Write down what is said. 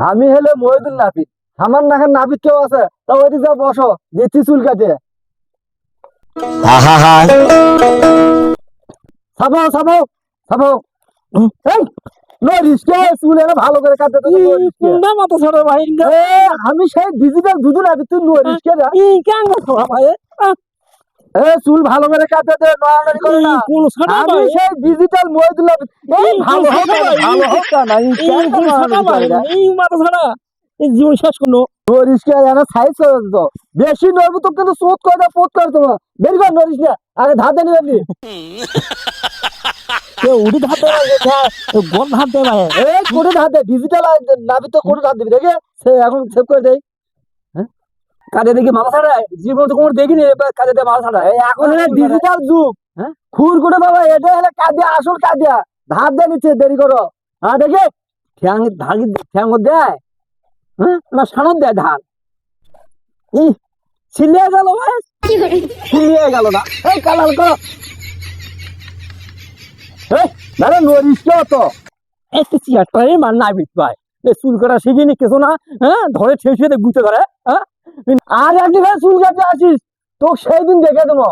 আমি হলে মহিদুল নাপিত, আমার নাকের নাপিত কেউ আছে? তা ওইদিকে যা বসো, দেখছি চুল কাটে। সাবাও সাবাও সাবাও। এই নরিশকে চুল এনে ভালো করে কাটতে তো কোনটা মাথা ছাড়া ভাই? আমি সেই ডিজিটাল দুধু নাপিত, তুই নরিশকে যা। কেন ছাড়া ভাই? চুল ভালো করে কাটতে দে, নড়ানড়ি করে না। কোন ছাড়া আমি ভাই? সেই ডিজিটাল মহিদুল নাপিত। এই ভালো হোক না, ভালো হোক না, এই কেন কোন ছাড়া নড়ানড়ি ভাই? করে না? এই মাথা ছাড়া এই জীবন শেষ করলো। নরিশকে এনে সাইজ করে দিত। বেশি নড়বো তো কিন্তু শোধ করে দেয়, পোত করে তোমার। বের কর নরিশ না, আগে ধার দিয়ে নিবি। কেউ উঠি ধার দেয় গন ধার দেয় ভাই। কোটে ধার দে, ডিজিটাল নাবি তো কোটে ধার দিবি, দেখে সে এখন সেভ করে দেয়। কাজে দেখি মাথা ছাড়া জীবন তো কোনো দেখিনি, কাজে দিয়ে মাথা ছাড়া। এখন ডিজিটাল যুগ। খুর করে বাবা, এটা হলে কাদিয়া, আসল কাদিয়া। ধার দিয়ে নিচ্ছে, দেরি করো। হ্যাঁ দেখে ঠ্যাং ধাগি ঠ্যাং দেয়, না সানত দেয় ধান। ই ছিলিয়ে গেল ভাই, ছিলিয়ে গেল না। এই কালার করো। দাদা নরিস তো একটু চেয়ারটাই মান না বিট ভাই। চুল কাটা শিখিনি কিছু না, ধরে ঠেসে গুতে ধরে। আর একদিন চুল কাটতে আসিস, তো সেই দিন দেখে দেবো।